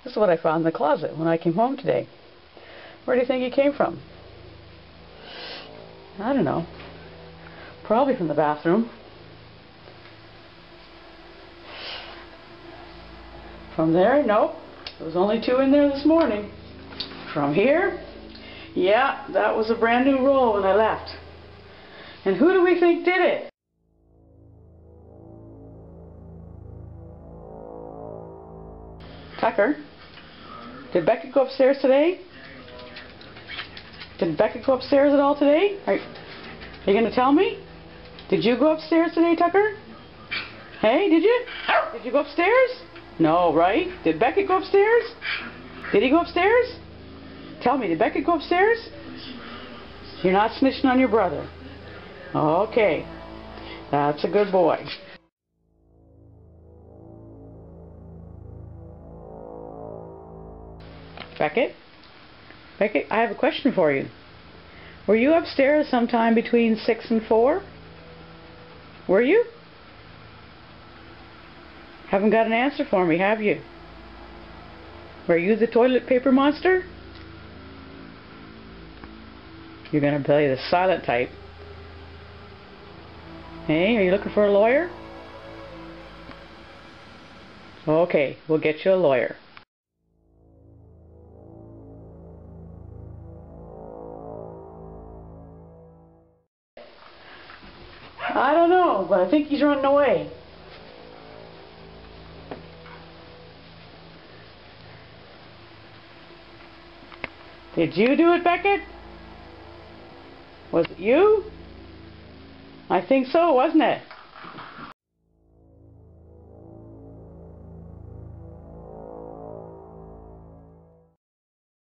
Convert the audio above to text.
This is what I found in the closet when I came home today. Where do you think it came from? I don't know. Probably from the bathroom. From there? Nope. There was only 2 in there this morning. From here? Yeah, that was a brand new roll when I left. And who do we think did it? Tucker, did Beckett go upstairs today? Did Beckett go upstairs at all today? Are you going to tell me? Did you go upstairs today, Tucker? Hey, did you? Did you go upstairs? No, right? Did Beckett go upstairs? Did he go upstairs? Tell me, did Beckett go upstairs? You're not snitching on your brother. Okay. That's a good boy. Beckett? Beckett, I have a question for you. Were you upstairs sometime between 6 and 4? Were you? Haven't got an answer for me, have you? Were you the toilet paper monster? You're going to play the silent type. Hey, are you looking for a lawyer? Okay, we'll get you a lawyer. I don't know, but I think he's running away. Did you do it, Beckett? Was it you? I think so, wasn't it?